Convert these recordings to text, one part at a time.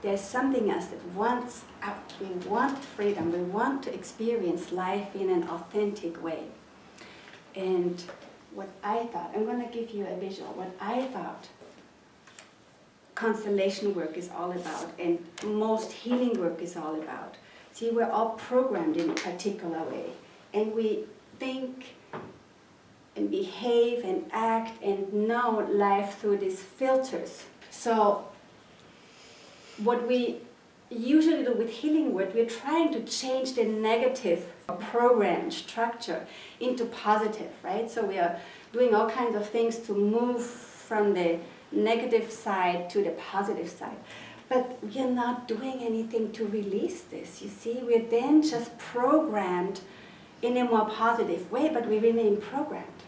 there's something else that wants out. We want freedom. We want to experience life in an authentic way. And what I thought, I'm going to give you a visual, what I thought constellation work is all about, and most healing work is all about. See, we're all programmed in a particular way, and we think and behave and act and know life through these filters. So what we usually do with healing work, we're trying to change the negative program structure into positive, right? So we are doing all kinds of things to move from the negative side to the positive side. But we are not doing anything to release this, you see? We're then just programmed in a more positive way, but we remain programmed,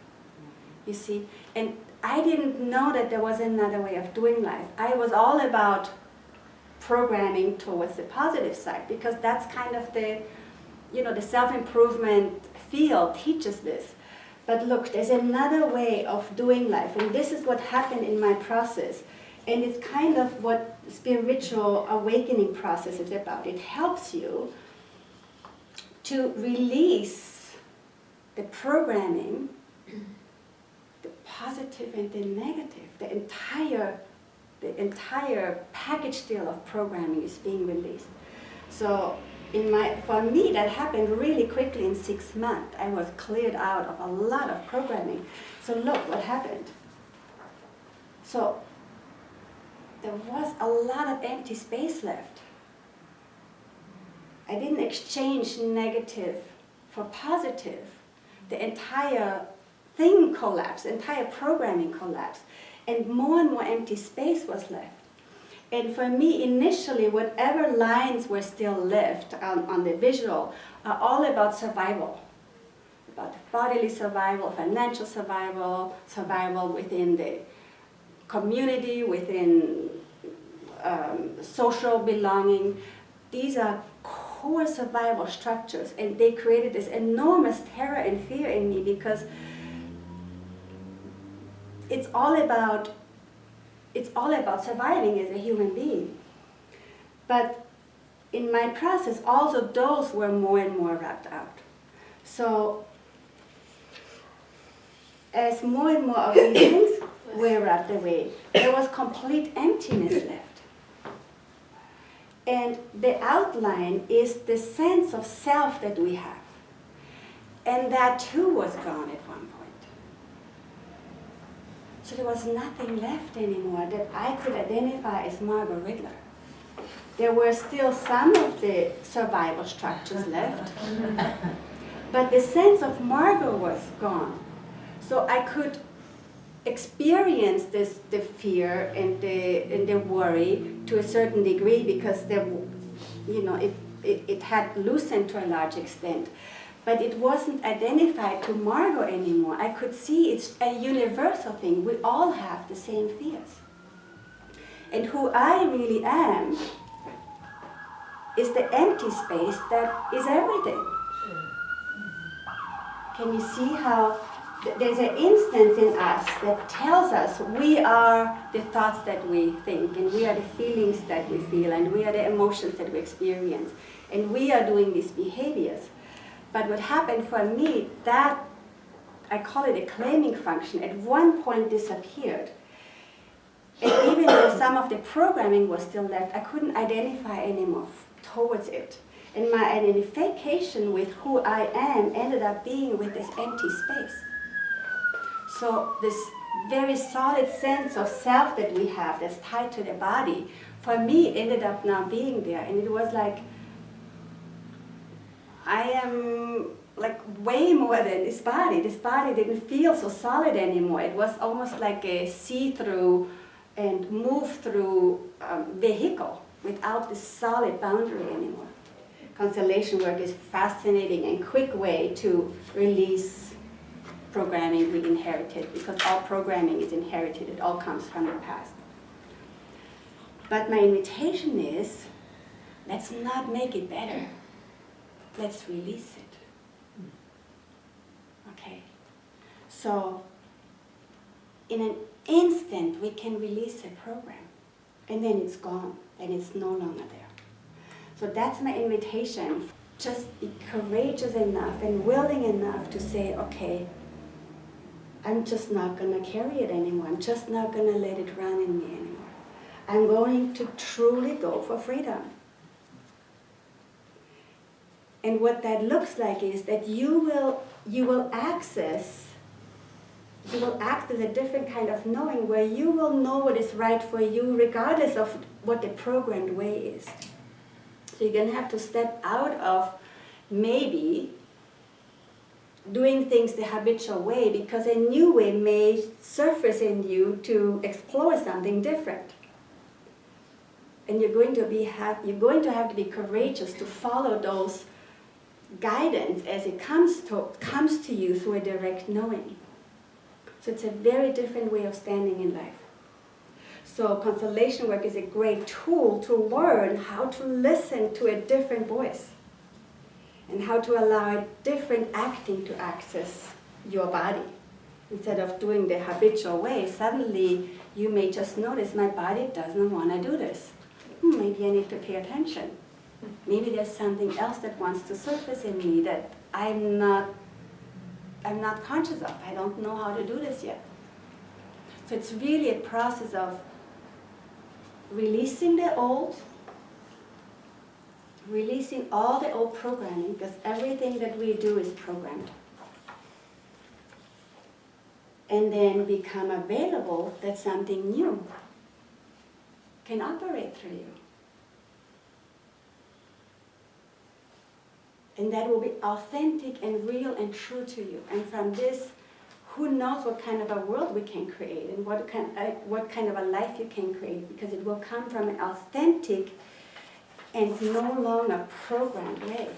you see? And I didn't know that there was another way of doing life. I was all about programming towards the positive side, because that's kind of the, the self-improvement field teaches this. But look, there's another way of doing life, and this is what happened in my process. And it's kind of what spiritual awakening process is about. It helps you to release the programming, the positive and the negative. The entire package deal of programming is being released. So for me, that happened really quickly in 6 months. I was cleared out of a lot of programming. So look what happened. So there was a lot of empty space left. I didn't exchange negative for positive. The entire thing collapsed, entire programming collapsed, and more empty space was left. And for me, initially, whatever lines were still left on the visual are all about survival. About bodily survival, financial survival, survival within the community, within social belonging. These are core survival structures, and they created this enormous terror and fear in me, because it's all about surviving as a human being. But in my process, also those were more and more wrapped out. So as more and more of these things were wrapped away, there was complete emptiness left. And the outline is the sense of self that we have. And that too was gone at one point. So there was nothing left anymore that I could identify as Margot Ridler. There were still some of the survival structures left, but the sense of Margot was gone. So I could experience the fear and the worry to a certain degree, because it had loosened to a large extent. But it wasn't identified to Margot anymore. I could see it's a universal thing. We all have the same fears. And who I really am is the empty space that is everything. Can you see how there's an instance in us that tells us we are the thoughts that we think, and we are the feelings that we feel, and we are the emotions that we experience, and we are doing these behaviors. But what happened for me, that, I call it a claiming function, at one point disappeared. And even though some of the programming was still left, I couldn't identify anymore towards it. And my identification with who I am ended up being with this empty space. So this very solid sense of self that we have that's tied to the body, for me, ended up now being there. And it was like, I am like way more than this body. This body didn't feel so solid anymore. It was almost like a see-through and move-through vehicle without this solid boundary anymore. Constellation work is fascinating and quick way to release programming we inherited, because all programming is inherited. It all comes from the past. But my invitation is, let's not make it better. Let's release it. Okay. So, in an instant, we can release a program. and then it's gone, and it's no longer there. So that's my invitation. Just be courageous enough and willing enough to say, okay, I'm just not going to carry it anymore. I'm just not going to let it run in me anymore. I'm going to truly go for freedom. And what that looks like is that you will access a different kind of knowing where you will know what is right for you regardless of what the programmed way is. So you're going to have to step out of maybe doing things the habitual way because a new way may surface in you to explore something different. And you're going to have to be courageous to follow those guidance as it comes to you through a direct knowing. So it's a very different way of standing in life. So constellation work is a great tool to learn how to listen to a different voice and how to allow a different acting to access your body. Instead of doing the habitual way, suddenly you may just notice my body doesn't want to do this. Maybe I need to pay attention. Maybe there's something else that wants to surface in me that I'm not conscious of. I don't know how to do this yet. So it's really a process of releasing the old, releasing all the old programming, because everything that we do is programmed. And then become available that something new can operate through you. And that will be authentic and real and true to you. And from this, who knows what kind of a world we can create and what kind of a life you can create, because it will come from an authentic and no longer programmed way.